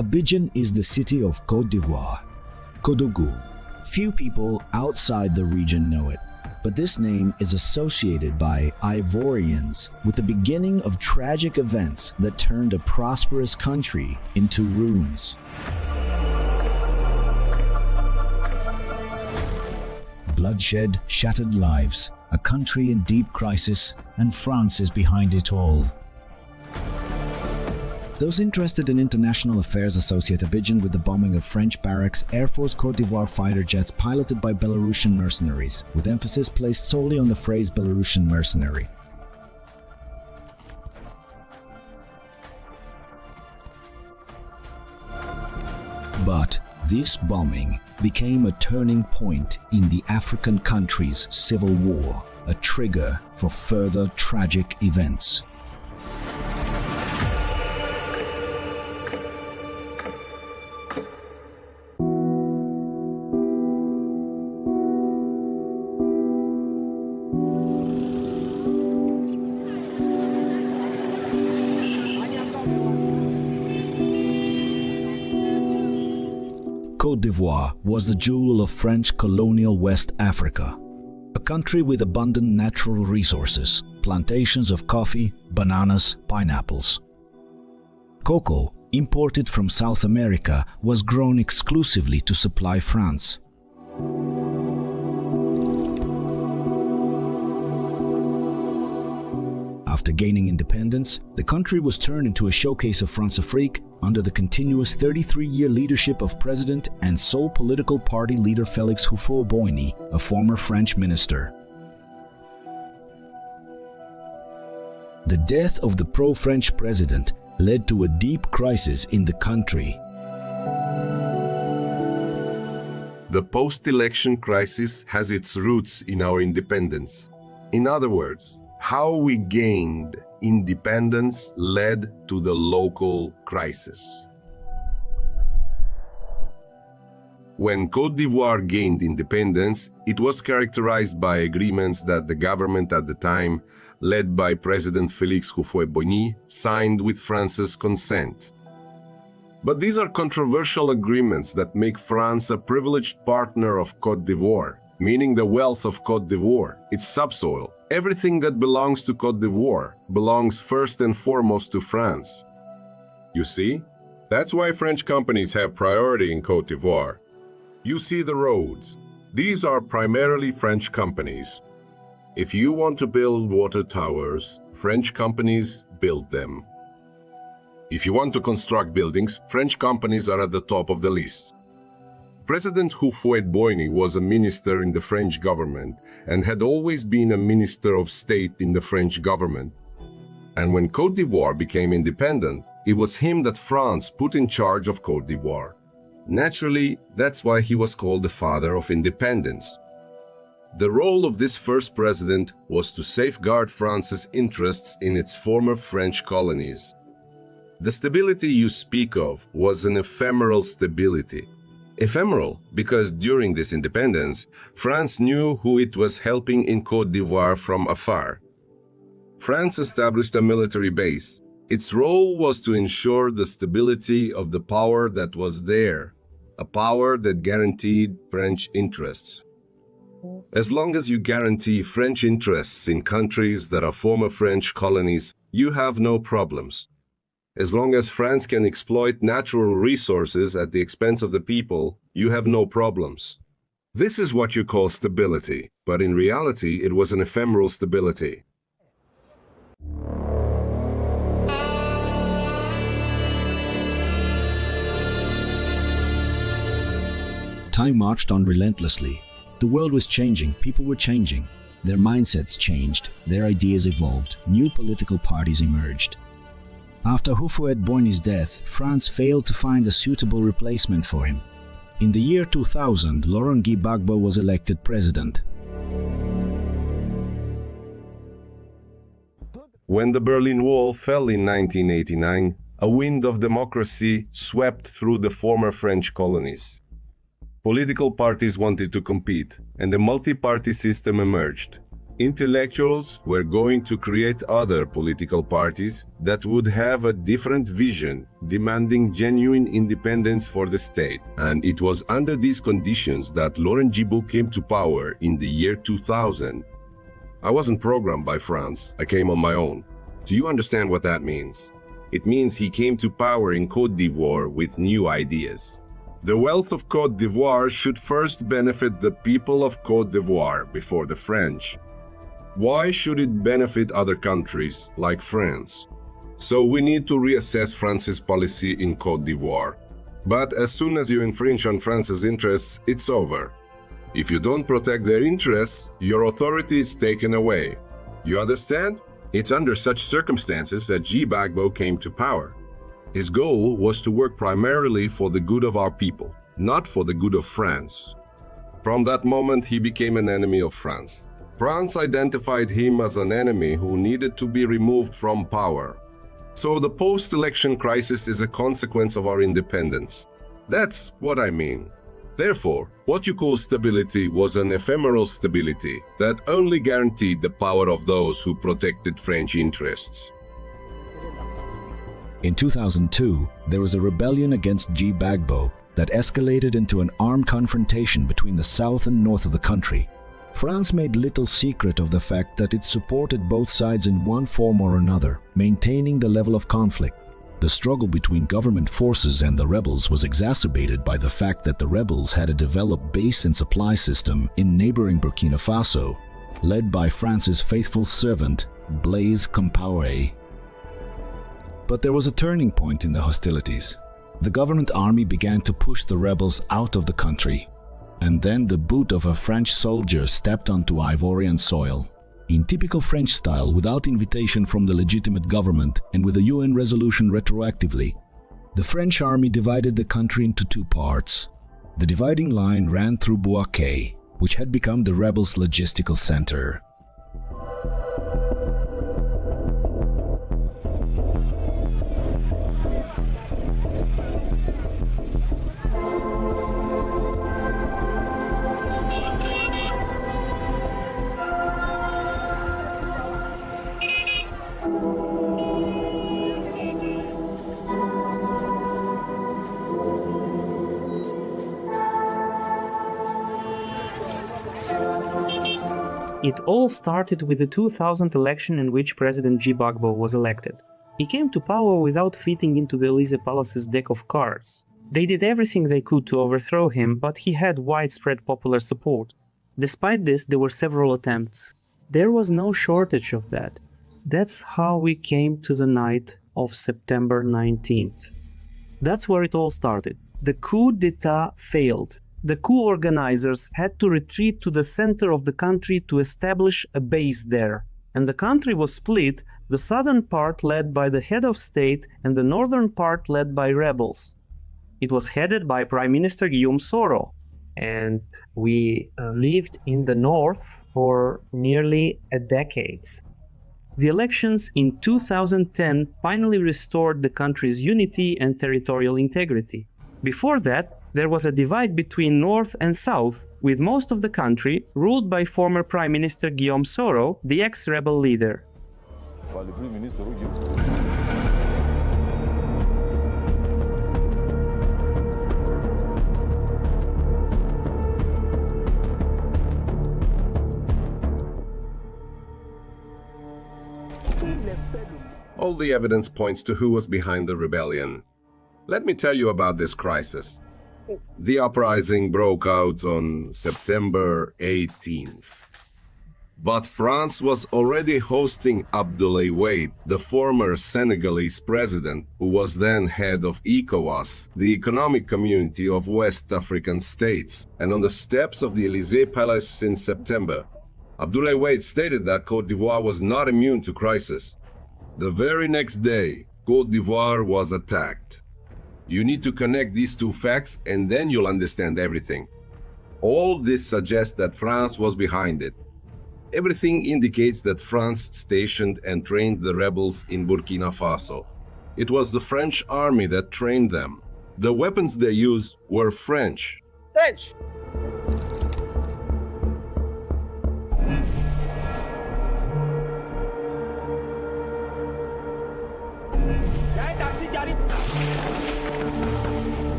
Abidjan is the city of Cote d'Ivoire, Kodogu. Few people outside the region know it, but this name is associated by Ivorians with the beginning of tragic events that turned a prosperous country into ruins. Bloodshed, shattered lives, a country in deep crisis, and France is behind it all. Those interested in international affairs associate Abidjan with the bombing of French barracks, Air Force Cote d'Ivoire fighter jets piloted by Belarusian mercenaries, with emphasis placed solely on the phrase Belarusian mercenary. But this bombing became a turning point in the African country's civil war, a trigger for further tragic events. Cote d'Ivoire was the jewel of French colonial West Africa, a country with abundant natural resources, plantations of coffee, bananas, pineapples. Cocoa, imported from South America, was grown exclusively to supply France. After gaining independence, the country was turned into a showcase of France-Afrique under the continuous 33-year leadership of President and sole political party leader Félix Houphouët-Boigny, a former French minister. The death of the pro-French president led to a deep crisis in the country. The post-election crisis has its roots in our independence. In other words, how we gained independence led to the local crisis. When Côte d'Ivoire gained independence, it was characterized by agreements that the government at the time, led by President Félix Houphouët-Boigny, signed with France's consent. But these are controversial agreements that make France a privileged partner of Côte d'Ivoire, meaning the wealth of Côte d'Ivoire, its subsoil. Everything that belongs to Côte d'Ivoire belongs first and foremost to France. You see? That's why French companies have priority in Côte d'Ivoire. You see the roads. These are primarily French companies. If you want to build water towers, French companies build them. If you want to construct buildings, French companies are at the top of the list. President Houphouët-Boigny was a minister in the French government and had always been a minister of state in the French government. And when Côte d'Ivoire became independent, it was him that France put in charge of Côte d'Ivoire. Naturally, that's why he was called the father of independence. The role of this first president was to safeguard France's interests in its former French colonies. The stability you speak of was an ephemeral stability. Ephemeral because during this independence, France knew who it was helping in Côte d'Ivoire from afar. France established a military base. Its role was to ensure the stability of the power that was there, a power that guaranteed French interests. As long as you guarantee French interests in countries that are former French colonies, you have no problems. As long as France can exploit natural resources at the expense of the people, you have no problems. This is what you call stability, but in reality, it was an ephemeral stability. Time marched on relentlessly. The world was changing, people were changing. Their mindsets changed, their ideas evolved, new political parties emerged. After Houphouët-Boigny's death, France failed to find a suitable replacement for him. In the year 2000, Laurent Gbagbo was elected president. When the Berlin Wall fell in 1989, a wind of democracy swept through the former French colonies. Political parties wanted to compete, and a multi-party system emerged. Intellectuals were going to create other political parties that would have a different vision, demanding genuine independence for the state. And it was under these conditions that Laurent Gbagbo came to power in the year 2000. I wasn't programmed by France, I came on my own. Do you understand what that means? It means he came to power in Cote d'Ivoire with new ideas. The wealth of Cote d'Ivoire should first benefit the people of Cote d'Ivoire before the French. Why should it benefit other countries like France? So we need to reassess France's policy in Cote d'Ivoire. But as soon as you infringe on France's interests, it's over. If you don't protect their interests, your authority is taken away. You understand? It's under such circumstances that Gbagbo came to power. His goal was to work primarily for the good of our people, not for the good of France. From that moment, he became an enemy of France. France identified him as an enemy who needed to be removed from power. So the post-election crisis is a consequence of our independence. That's what I mean. Therefore, what you call stability was an ephemeral stability that only guaranteed the power of those who protected French interests. In 2002, there was a rebellion against Gbagbo that escalated into an armed confrontation between the south and north of the country. France made little secret of the fact that it supported both sides in one form or another, maintaining the level of conflict. The struggle between government forces and the rebels was exacerbated by the fact that the rebels had a developed base and supply system in neighboring Burkina Faso, led by France's faithful servant, Blaise Compaoré. But there was a turning point in the hostilities. The government army began to push the rebels out of the country. And then the boot of a French soldier stepped onto Ivorian soil. In typical French style, without invitation from the legitimate government and with a UN resolution retroactively, the French army divided the country into two parts. The dividing line ran through Bouaké, which had become the rebels' logistical center. It all started with the 2000 election in which President Gbagbo was elected. He came to power without fitting into the Élysée Palace's deck of cards. They did everything they could to overthrow him, but he had widespread popular support. Despite this, there were several attempts. There was no shortage of that. That's how we came to the night of September 19th. That's where it all started. The coup d'etat failed. The coup organizers had to retreat to the center of the country to establish a base there. And the country was split, the southern part led by the head of state and the northern part led by rebels. It was headed by Prime Minister Guillaume Soro. And we lived in the north for nearly a decade. The elections in 2010 finally restored the country's unity and territorial integrity. Before that, there was a divide between North and South, with most of the country ruled by former Prime Minister Guillaume Soro, the ex-rebel leader. All the evidence points to who was behind the rebellion. Let me tell you about this crisis. The uprising broke out on September 18th. But France was already hosting Abdoulaye Wade, the former Senegalese president, who was then head of ECOWAS, the Economic Community of West African States. And on the steps of the Élysée Palace in September, Abdoulaye Wade stated that Cote d'Ivoire was not immune to crisis. The very next day, Cote d'Ivoire was attacked. You need to connect these two facts and then you'll understand everything. All this suggests that France was behind it. Everything indicates that France stationed and trained the rebels in Burkina Faso. It was the French army that trained them. The weapons they used were French.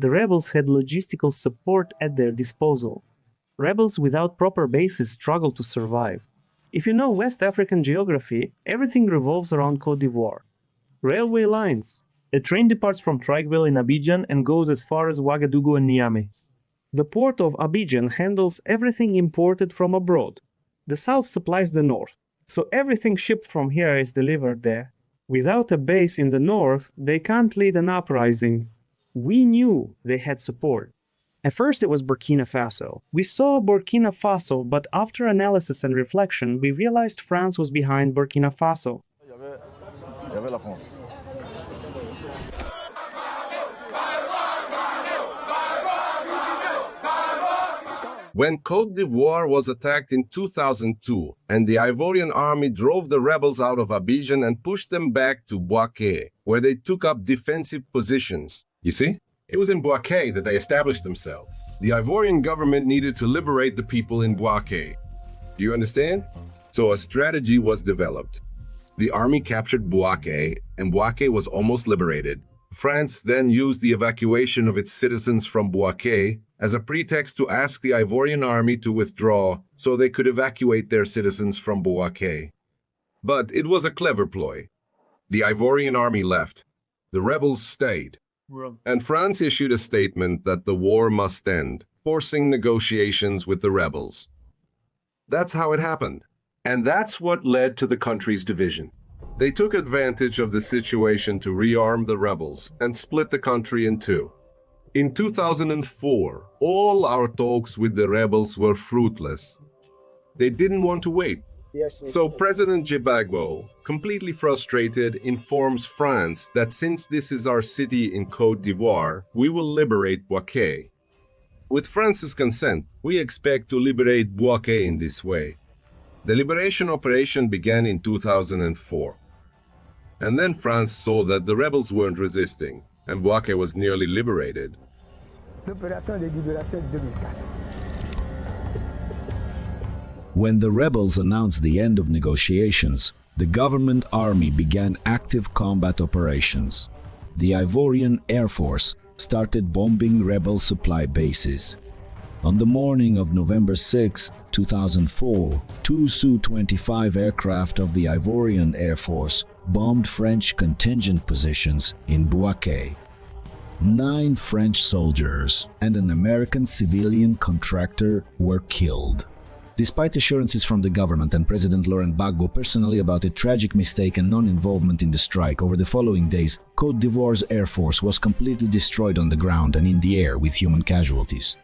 the rebels had logistical support at their disposal. Rebels without proper bases struggle to survive. If you know West African geography, everything revolves around Cote d'Ivoire. Railway lines. A train departs from Trigueval in Abidjan and goes as far as Ouagadougou and Niamey. The port of Abidjan handles everything imported from abroad. The south supplies the north, so everything shipped from here is delivered there. Without a base in the north, they can't lead an uprising. We knew they had support. At first it was Burkina Faso. We saw Burkina Faso, but after analysis and reflection, we realized France was behind Burkina Faso. Il y avait la France. When Cote d'Ivoire was attacked in 2002 and the Ivorian army drove the rebels out of Abidjan and pushed them back to Bouaké, where they took up defensive positions. You see? It was in Bouaké that they established themselves. The Ivorian government needed to liberate the people in Bouaké. Do you understand? So a strategy was developed. The army captured Bouaké, and Bouaké was almost liberated. France then used the evacuation of its citizens from Bouaké as a pretext to ask the Ivorian army to withdraw so they could evacuate their citizens from Bouaké. But it was a clever ploy. The Ivorian army left. The rebels stayed. And France issued a statement that the war must end, forcing negotiations with the rebels. That's how it happened. And that's what led to the country's division. They took advantage of the situation to rearm the rebels and split the country in two. In 2004, all our talks with the rebels were fruitless. They didn't want to wait. So President Gbagbo, completely frustrated, informs France that since this is our city in Cote d'Ivoire, we will liberate Bouaké. With France's consent, we expect to liberate Bouaké in this way. The liberation operation began in 2004. And then France saw that the rebels weren't resisting, and Bouaké was nearly liberated. L'opération de libération 2004. When the rebels announced the end of negotiations, the government army began active combat operations. The Ivorian Air Force started bombing rebel supply bases. On the morning of November 6, 2004, two Su-25 aircraft of the Ivorian Air Force bombed French contingent positions in Bouaké. 9 French soldiers and an American civilian contractor were killed. Despite assurances from the government and President Laurent Gbagbo personally about a tragic mistake and non-involvement in the strike, over the following days, Cote d'Ivoire's air force was completely destroyed on the ground and in the air with human casualties.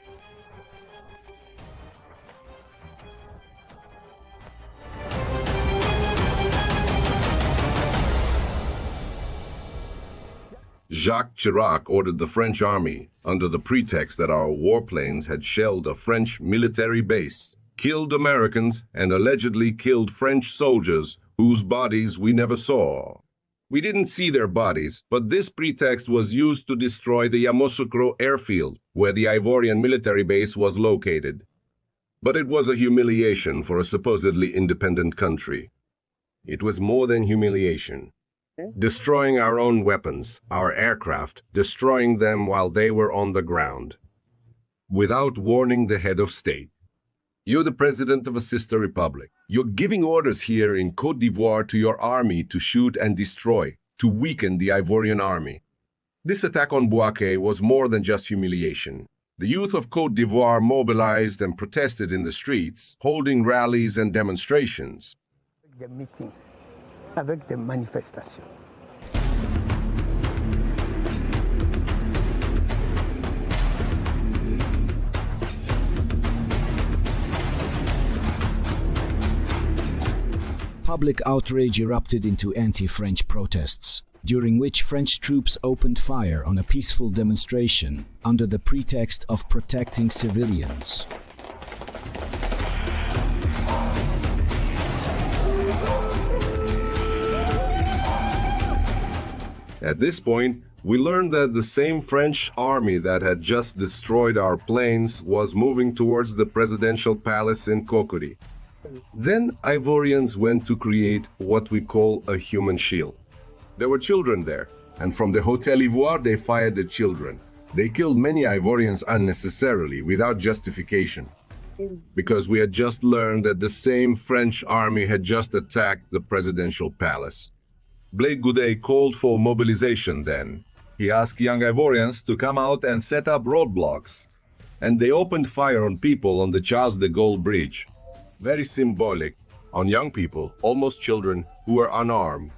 Jacques Chirac ordered the French army, under the pretext that our warplanes had shelled a French military base, killed Americans, and allegedly killed French soldiers whose bodies we never saw. We didn't see their bodies, but this pretext was used to destroy the Yamoussoukro airfield, where the Ivorian military base was located. But it was a humiliation for a supposedly independent country. It was more than humiliation. Destroying our own weapons, our aircraft, destroying them while they were on the ground, without warning the head of state. You're the president of a sister republic. You're giving orders here in Cote d'Ivoire to your army to shoot and destroy, to weaken the Ivorian army. This attack on Bouaké was more than just humiliation. The youth of Cote d'Ivoire mobilized and protested in the streets, holding rallies and demonstrations. Des meetings, avec des manifestations. Public outrage erupted into anti-French protests, during which French troops opened fire on a peaceful demonstration under the pretext of protecting civilians. At this point, we learned that the same French army that had just destroyed our planes was moving towards the presidential palace in Cote. Then Ivorians went to create what we call a human shield. There were children there, and from the Hotel Ivoire they fired the children. They killed many Ivorians unnecessarily, without justification, because we had just learned that the same French army had just attacked the presidential palace. Gbagbo called for mobilization then. He asked young Ivorians to come out and set up roadblocks, and they opened fire on people on the Charles de Gaulle Bridge. Very symbolic, on young people, almost children, who were unarmed.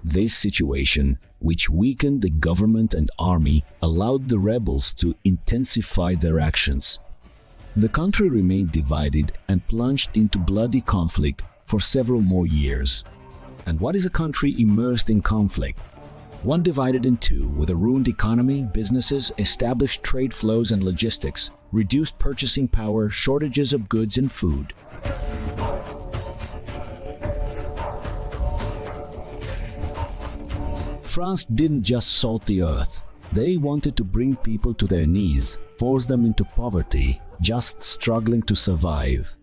This situation, which weakened the government and army, allowed the rebels to intensify their actions. The country remained divided and plunged into bloody conflict for several more years. And what is a country immersed in conflict? One divided in two, with a ruined economy, businesses, established trade flows and logistics, reduced purchasing power, shortages of goods and food. France didn't just salt the earth. They wanted to bring people to their knees, force them into poverty, just struggling to survive.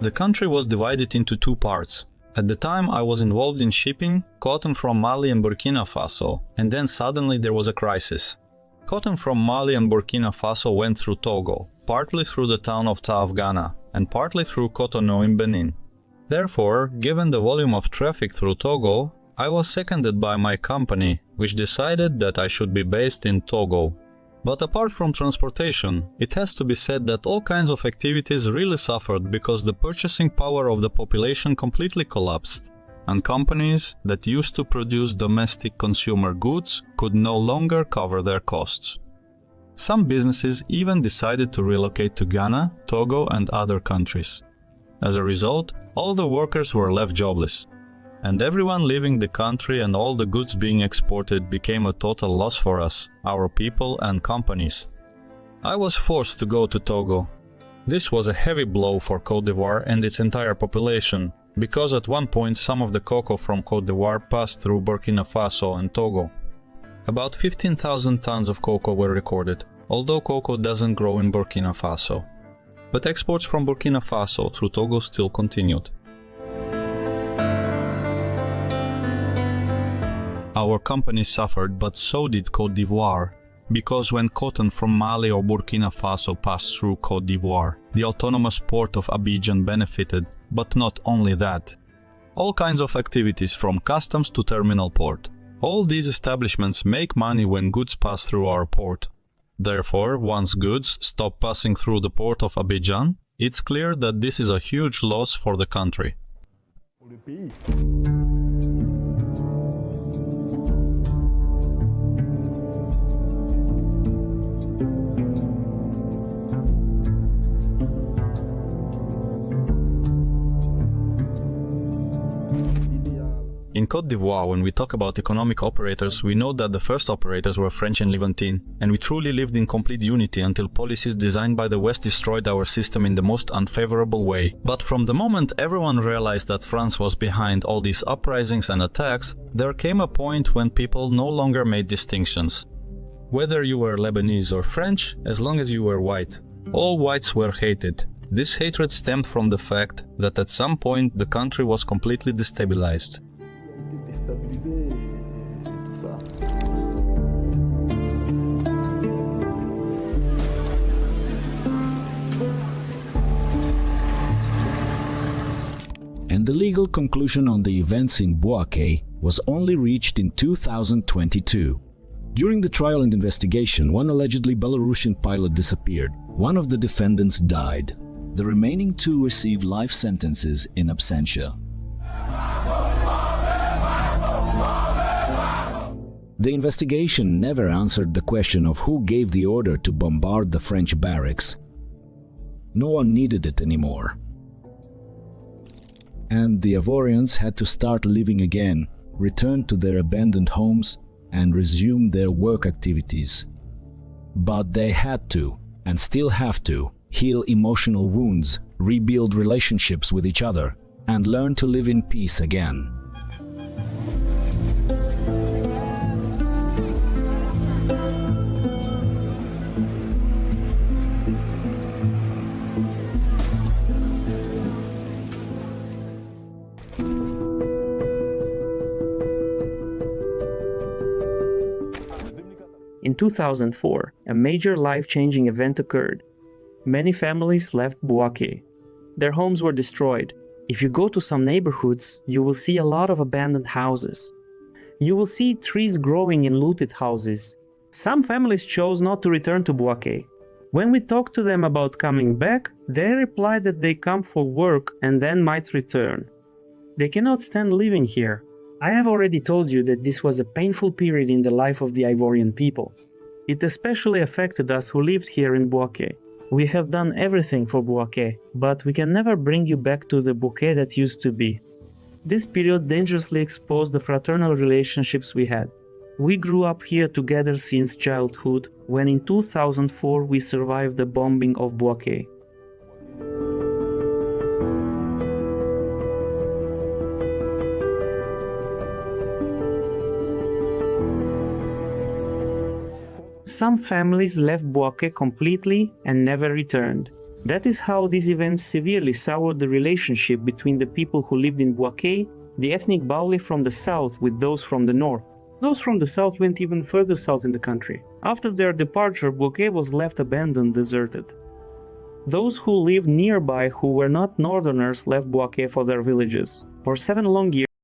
The country was divided into two parts. At the time I was involved in shipping cotton from Mali and Burkina Faso, and then suddenly there was a crisis. Cotton from Mali and Burkina Faso went through Togo, partly through the town of Taafgana, and partly through Cotonou in Benin. Therefore, given the volume of traffic through Togo, I was seconded by my company, which decided that I should be based in Togo. But apart from transportation, it has to be said that all kinds of activities really suffered because the purchasing power of the population completely collapsed, and companies that used to produce domestic consumer goods could no longer cover their costs. Some businesses even decided to relocate to Ghana, Togo and other countries. As a result, all the workers were left jobless, and everyone leaving the country and all the goods being exported became a total loss for us, our people and companies. I was forced to go to Togo. This was a heavy blow for Côte d'Ivoire and its entire population, because at one point some of the cocoa from Côte d'Ivoire passed through Burkina Faso and Togo. About 15,000 tons of cocoa were recorded, although cocoa doesn't grow in Burkina Faso. But exports from Burkina Faso through Togo still continued. Our company suffered, but so did Côte d'Ivoire, because when cotton from Mali or Burkina Faso passed through Côte d'Ivoire, the autonomous port of Abidjan benefited, but not only that. All kinds of activities from customs to terminal port. All these establishments make money when goods pass through our port. Therefore, once goods stop passing through the port of Abidjan, it's clear that this is a huge loss for the country. In Côte d'Ivoire, when we talk about economic operators, we know that the first operators were French and Levantine, and we truly lived in complete unity until policies designed by the West destroyed our system in the most unfavorable way. But from the moment everyone realized that France was behind all these uprisings and attacks, there came a point when people no longer made distinctions. Whether you were Lebanese or French, as long as you were white, all whites were hated. This hatred stemmed from the fact that at some point the country was completely destabilized. And the legal conclusion on the events in Bouaké was only reached in 2022. During the trial and investigation, one allegedly Belarusian pilot disappeared. One of the defendants died. The remaining two received life sentences in absentia. The investigation never answered the question of who gave the order to bombard the French barracks. No one needed it anymore. And the Ivorians had to start living again, return to their abandoned homes, and resume their work activities. But they had to, and still have to, heal emotional wounds, rebuild relationships with each other, and learn to live in peace again. In 2004, a major life-changing event occurred. Many families left Bouaké. Their homes were destroyed. If you go to some neighborhoods, you will see a lot of abandoned houses. You will see trees growing in looted houses. Some families chose not to return to Bouaké. When we talked to them about coming back, they replied that they come for work and then might return. They cannot stand living here. I have already told you that this was a painful period in the life of the Ivorian people. It especially affected us who lived here in Bouaké. We have done everything for Bouaké, but we can never bring you back to the Bouaké that used to be. This period dangerously exposed the fraternal relationships we had. We grew up here together since childhood, when in 2004 we survived the bombing of Bouaké. Some families left Bouaké completely and never returned. That is how these events severely soured the relationship between the people who lived in Bouaké, the ethnic Baoulé from the south with those from the north. Those from the south went even further south in the country. After their departure, Bouaké was left abandoned, deserted. Those who lived nearby who were not northerners left Bouaké for their villages. For 7 long years,